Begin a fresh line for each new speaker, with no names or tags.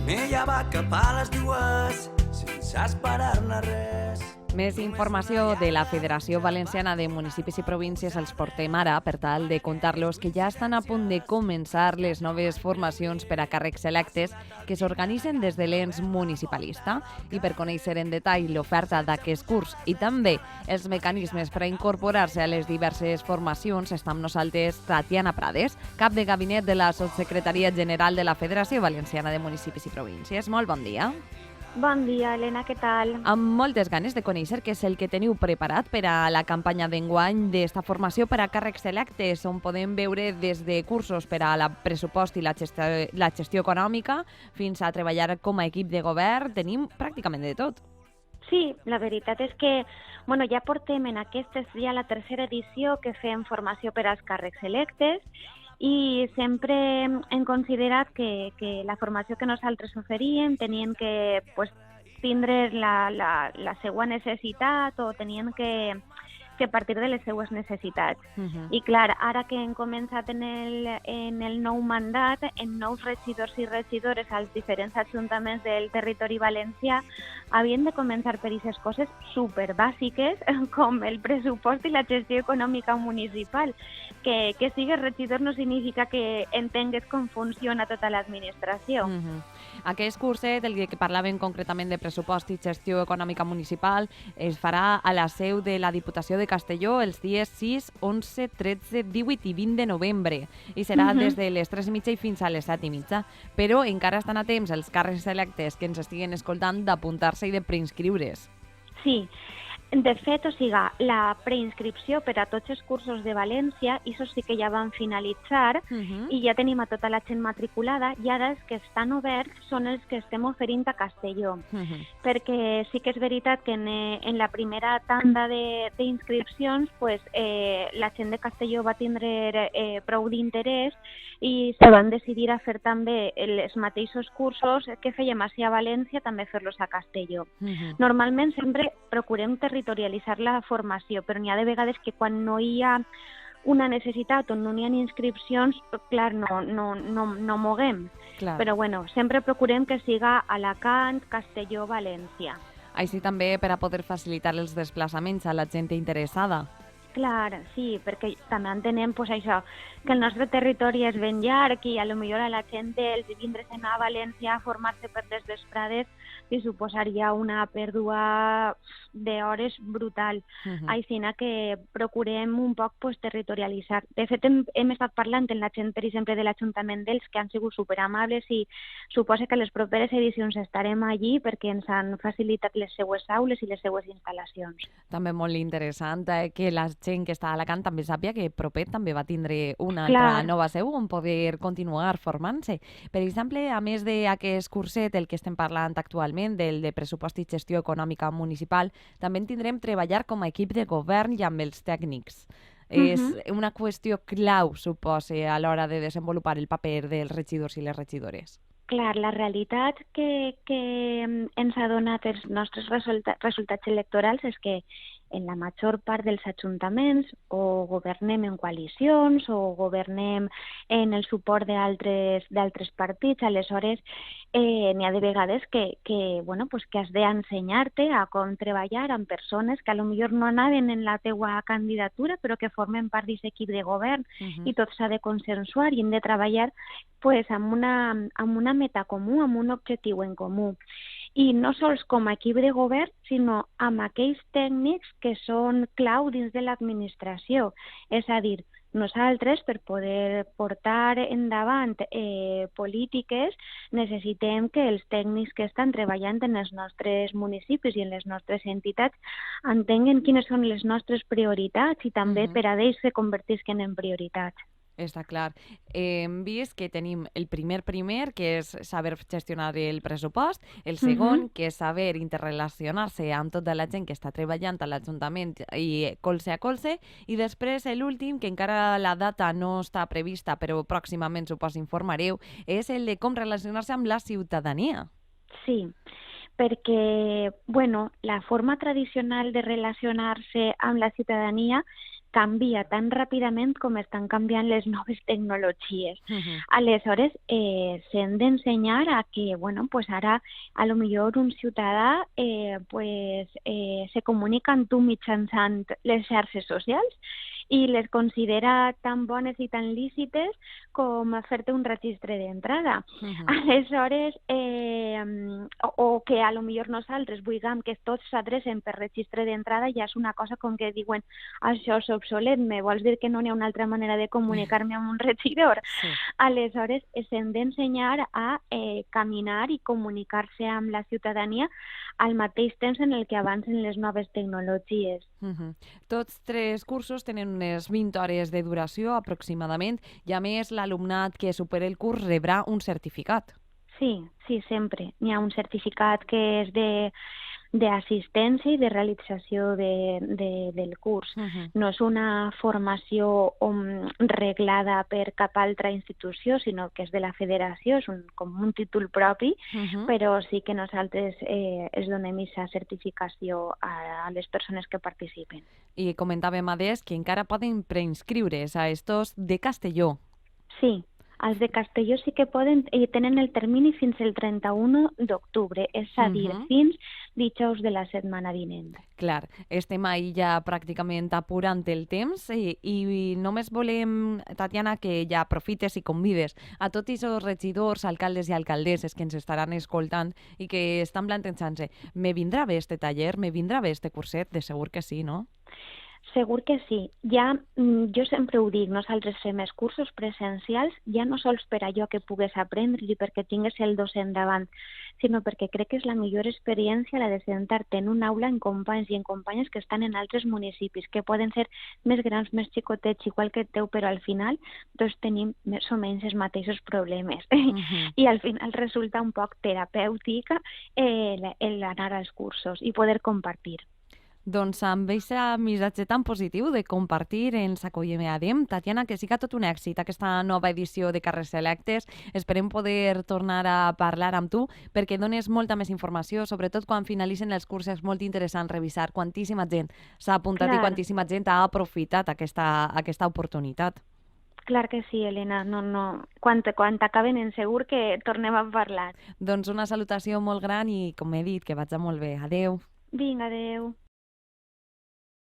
Ella va cap a les dues, sense esperar-ne res.
Més informació de la Federació Valenciana de Municipis i Províncies els portem ara per tal de contar-los que ja estan a punt de començar les noves formacions per a càrrecs electes que s'organitzen des de l'ens municipalista. I per conèixer en detall l'oferta d'aquest curs i també els mecanismes per a incorporar-se a les diverses formacions, està amb nosaltres Tatiana Prades, cap de gabinet de la Sotssecretaria General de la Federació Valenciana de Municipis i Províncies. Molt bon dia.
Bon dia, Helena, què tal?
Amb moltes ganes de conèixer què és el que teniu preparat per a la campanya d'enguany d'esta formació per a càrrecs electes, on podem veure des de cursos per a la pressupost i la gestió econòmica fins a treballar com a equip de govern. Tenim pràcticament de tot.
Sí, la veritat és que ja portem en aquesta ja la tercera edició que fem formació per als càrrecs electes i sempre hem considerat que la formació que nosaltres oferíem tenien que tindre la seva necessitat o tenien que partir de les seues necessitats. I clar, ara que hem començat en el nou mandat, en nous regidors i regidores als diferents ajuntaments del territori valencià, havien de començar per aquestes coses superbàsiques com el pressupost i la gestió econòmica municipal. Que sigues regidor no significa que entengues com funciona tota l'administració.
Aquest curset, el que parlàvem concretament de pressupost i gestió econòmica municipal, es farà a la seu de la Diputació de Castelló els dies 6, 11, 13, 18 i 20 de novembre i serà des de les 3:30 i fins a les 7:30. Però encara estan a temps els càrrecs electes que ens estiguen escoltant d'apuntar-se i de preinscriure's.
Sí. De fet, la preinscripció per a tots els cursos de València, això sí que ja van finalitzar i ja tenim a tota la gent matriculada i ara els que estan oberts són els que estem oferint a Castelló. Perquè sí que és veritat que en la primera tanda d'inscripcions la gent de Castelló va tindre prou d'interès i se van decidir a fer també els mateixos cursos que fèiem així a València, també fer-los a Castelló. Normalment sempre procurem territorialitzar la formació, però n'hi ha de vegades que quan no hi ha una necessitat o no hi ha inscripcions, clar, no moguem.
Clar.
Però sempre procurem que siga Alacant, Castelló, València.
Així també per a poder facilitar els desplaçaments a la gent interessada.
Clar, sí, perquè també entenem això, que el nostre territori és ben llarg i potser a la gent els vindre's a València a formar-se per les vesprades li suposaria una pèrdua d'hores brutal. Així que procurem un poc territorialitzar. De fet, hem estat parlant amb la gent, per exemple, de l'Ajuntament d'Elx, que han sigut superamables i suposa que a les properes edicions estarem allí perquè ens han facilitat les seues aules i les seues instal·lacions.
També molt interessant que la gent que està a Alacant també sàpia que Propet també va tindre una altra nova seu on poder continuar formant-se. Per exemple, a més d'aquest curset, el que estem parlant actualment, del de pressupost i gestió econòmica municipal, també en tindrem treballar com a equip de govern i amb els tècnics. És una qüestió clau, suposa, a l'hora de desenvolupar el paper dels regidors i les regidores.
Clar, la realitat que ens ha donat els nostres resultats electorals és que en la major part dels ajuntaments o governem en coalicions o governem en el suport d'altres partits. Aleshores, n'hi ha de vegades que has d'ensenyar-te a com treballar amb persones que potser no anaven en la teua candidatura però que formen part d'aquest equip de govern i tot s'ha de consensuar i hem de treballar amb una meta comú, amb un objectiu en comú. I no sols com a equip de govern, sinó amb aquells tècnics que són clau dins de l'administració. És a dir, nosaltres, per poder portar endavant polítiques, necessitem que els tècnics que estan treballant en els nostres municipis i en les nostres entitats entenguen quines són les nostres prioritats i també per a ells se convertisquen en prioritats.
Està clar. Hem vist que tenim el primer, que és saber gestionar el pressupost, el segon, que és saber interrelacionar-se amb tota la gent que està treballant a l'Ajuntament i colze a colze, i després l'últim, que encara la data no està prevista, però pròximament suposo informareu, és el de com relacionar-se amb la ciutadania.
Sí, perquè la forma tradicional de relacionar-se amb la ciutadania canvia tan ràpidament com estan canviant les noves tecnologies. Aleshores, s'han d'ensenyar a que, bueno, pues ara, a lo millor un ciutadà se comunica amb tu mitjançant les xarxes socials i les considera tan bones i tan lícites com fer-te un registre d'entrada. Aleshores, o que a lo millor nosaltres vulguem que tots s'adrecen per registre d'entrada, ja és una cosa com que diuen això és obsolet, me vols dir que no hi ha una altra manera de comunicar-me amb un regidor? Sí. Aleshores, s'han d'ensenyar a caminar i comunicar-se amb la ciutadania al mateix temps en el que avancen les noves tecnologies.
Tots tres cursos tenen unes 20 hores de duració aproximadament i a més l'alumnat que superi el curs rebrà un certificat.
Sí, sempre. Hi ha un certificat que és d'assistència i de realització del curs. No és una formació reglada per cap altra institució, sinó que és de la federació, és com un títol propi, però sí que nosaltres es donem aquesta certificació a les persones que participen.
I comentàvem, a més, que encara poden preinscriure's a estos de Castelló.
Sí. Els de Castelló sí que poden i tenen el termini fins el 31 d'octubre, és a dir, fins dijous de la setmana vinent.
Clar, estem ahí ja pràcticament apurant el temps i només volem, Tatiana, que ja aprofites i convides a tots els regidors, alcaldes i alcaldesses que ens estaran escoltant i que estan plantejant-se, me vindrà bé este taller, me vindrà bé este curset? De segur que sí, no?
Segur que sí. Ja, jo sempre ho dic, nosaltres fem els cursos presencials ja no sols per allò que pugues aprendre i perquè tingues el docent davant, sinó perquè crec que és la millor experiència la de sentar-te en una aula amb companys i en companyes que estan en altres municipis, que poden ser més grans, més xicotets, igual que el teu, però al final tots tenim més o menys els mateixos problemes. I al final resulta un poc terapèutic l'anar als cursos i poder compartir.
Doncs amb aquest missatge tan positiu de compartir ens acomiadem. Tatiana, que siga tot un èxit aquesta nova edició de Carrers Electes. Esperem poder tornar a parlar amb tu perquè dones molta més informació, sobretot quan finalitzen els cursos. És molt interessant revisar quantíssima gent s'ha apuntat i quantíssima gent ha aprofitat aquesta oportunitat.
Clar que sí, Helena. No. Quan acaben en segur que tornem a parlar.
Doncs una salutació molt gran i, com he dit, que vaig molt bé. Adeu.
Vinga, adeu.